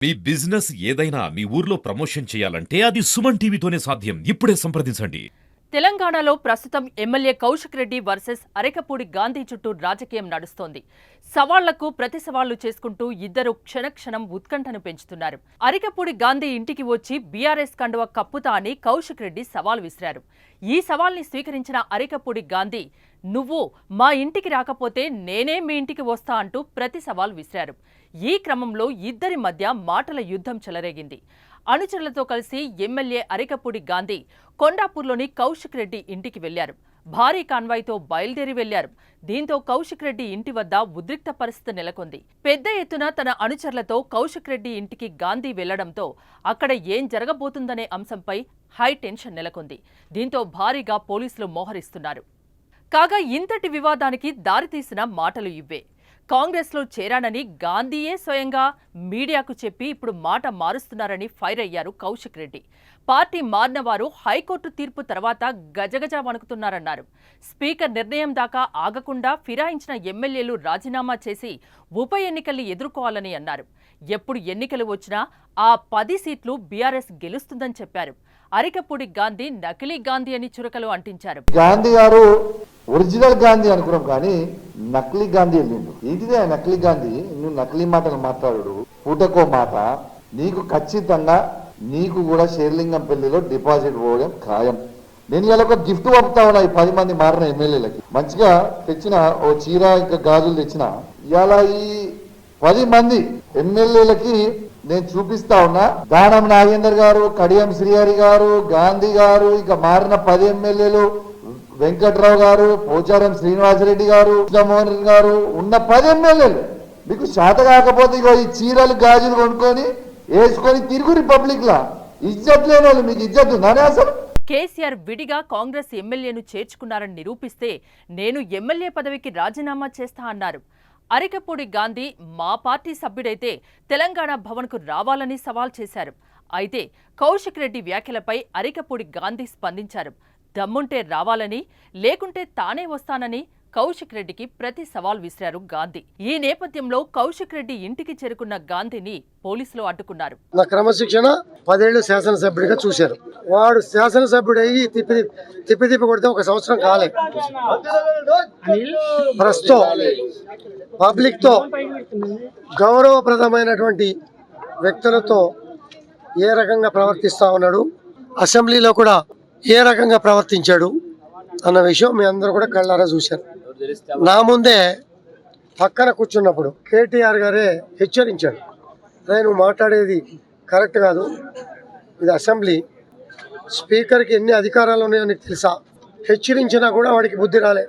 మీ business ఏదైనా మీ ఊర్లో promotion చేయాలంటే అది సుమన్ టీవీతోనే సాధ్యం. ఇప్పుడే సంప్రదించండి. తెలంగాణలో ప్రస్తుతం ఎమ్మెల్యే కౌశిక్ రెడ్డి వర్సెస్ అరెకపూడి గాంధీ చుట్టూ రాజకీయం నడుస్తోంది. సవాళ్లకు ప్రతి సవాళ్లు చేసుకుంటూ ఇద్దరు క్షణక్షణం ఉత్కంఠను పెంచుతున్నారు. అరెకపూడి గాంధీ ఇంటికి వచ్చి బీఆర్ఎస్ కండువ కప్పుతా అని కౌశిక్ రెడ్డి సవాల్ విసిరారు. ఈ సవాల్ని స్వీకరించిన అరెకపూడి గాంధీ, నువ్వు మా ఇంటికి రాకపోతే నేనే మీ ఇంటికి వస్తా అంటూ ప్రతి సవాల్ విసిరారు. ఈ క్రమంలో ఇద్దరి మధ్య మాటల యుద్ధం చెలరేగింది. అనుచరులతో కలిసి ఎమ్మెల్యే అరెకపూడి గాంధీ కొండాపూర్లోని కౌశిక్ రెడ్డి ఇంటికి వెళ్లారు. భారీ కాన్వాయ్తో బయలుదేరి వెళ్లారు. దీంతో కౌశిక్ రెడ్డి ఇంటి వద్ద ఉద్రిక్త పరిస్థితి నెలకొంది. పెద్ద ఎత్తున తన అనుచరులతో కౌశిక్ రెడ్డి ఇంటికి గాంధీ వెళ్లడంతో అక్కడ ఏం జరగబోతుందనే అంశంపై హై టెన్షన్ నెలకొంది. దీంతో భారీగా పోలీసులు మోహరిస్తున్నారు. కాగా ఇంతటి వివాదానికి దారితీసిన మాటలు ఇవ్వే. కాంగ్రెస్లో చేరానని గాంధీయే స్వయంగా మీడియాకు చెప్పి ఇప్పుడు మాట మారుస్తున్నారని ఫైర్ అయ్యారు కౌశిక్ రెడ్డి. పార్టీ మారిన వారు హైకోర్టు తీర్పు తర్వాత గజగజ వణుకుతున్నారన్నారు. స్పీకర్ నిర్ణయం దాకా ఆగకుండా ఫిరాయించిన ఎమ్మెల్యేలు రాజీనామా చేసి ఉప ఎన్నికల్ని ఎదుర్కోవాలని అన్నారు. ఎప్పుడు ఎన్నికలు వచ్చినా ఆ 10 సీట్లు బీఆర్ఎస్ గెలుస్తుందని చెప్పారు. అరెకపూడి గాంధీ నకిలీ గాంధీ అని చురకలు అంటించారు. గాంధీ గారు ఒరిజినల్ గాంధీ అనుకున్నాం కానీ నకిలీ గాంధీ వెళ్ళిండు. ఏంటిదే నకిలీ గాంధీ? నువ్వు నకిలీ మాటలు మాట్లాడు, పూటకో మాట. నీకు ఖచ్చితంగా నీకు కూడా షేర్లింగం పెళ్లిలో డిపాజిట్ పోవడం ఖాయం. నేను ఇలా ఒక గిఫ్ట్ పంపుతా ఉన్నా ఈ 10 మంది మారిన ఎమ్మెల్యేలకి. మంచిగా తెచ్చిన ఓ చీర ఇంకా గాజులు తెచ్చిన ఇలా ఈ 10 మంది ఎమ్మెల్యేలకి నేను చూపిస్తా ఉన్నా. దానం నాగేందర్ గారు, కడియం శ్రీహరి గారు, గాంధీ గారు, ఇక మారిన 10 ఎమ్మెల్యేలు, వెంకట్రావు గారు, పోచారం శ్రీనివాసరెడ్డి గారు, కృష్ణమోహన్ గారు, ఉన్న 10 ఎమ్మెల్యేలు మీకు శాత కాకపోతే ఇగో ఈ చీరలు గాజులు కొనుక్కొని వేసుకొని తిరుగు రిపబ్లిక్ లా. ఇజ్జత్ లేని వాళ్ళు మీకు ఇజ్జత్ ఉందని అసలు. కేసీఆర్ విడిగా కాంగ్రెస్ ఎమ్మెల్యేను చేర్చుకున్నారని నిరూపిస్తే నేను ఎమ్మెల్యే పదవికి రాజీనామా చేస్తా అన్నారు. అరెకపూడి గాంధీ మా పార్టీ సభ్యుడైతే తెలంగాణ భవన్కు రావాలని సవాల్ చేశారు. అయితే కౌశిక్ రెడ్డి వ్యాఖ్యలపై అరెకపూడి గాంధీ స్పందించారు. దమ్ముంటే రావాలని, లేకుంటే తానే వస్తానని కౌశిక్ రెడ్డికి ప్రతి సవాల్ విసిరారు గాంధీ. ఈ నేపథ్యంలో కౌశిక్ రెడ్డి ఇంటికి చేరుకున్న గాంధీని పోలీసులు అడ్డుకున్నారు. నా క్రమశిక్షణ 10 ఏళ్ళు శాసనసభ్యుడిగా చూశారు. వాడు శాసనసభ్యుడు అయ్యి తిప్పి కొడితే 1 సంవత్సరం కాలే. ప్రస్తుతం పబ్లిక్ తో గౌరవప్రదమైనటువంటి వ్యక్తులతో ఏ రకంగా ప్రవర్తిస్తా ఉన్నాడు, అసెంబ్లీలో కూడా ఏ రకంగా ప్రవర్తించాడు అన్న విషయం మీ అందరూ కూడా కళ్ళారా చూశారు. నా ముందే పక్కన కూర్చున్నప్పుడు కేటీఆర్ గారే హెచ్చరించాడు, నువ్వు మాట్లాడేది కరెక్ట్ కాదు, ఇది అసెంబ్లీ, స్పీకర్కి ఎన్ని అధికారాలు ఉన్నాయో నీకు తెలుసా? హెచ్చరించినా కూడా వాడికి బుద్ధి రాలే.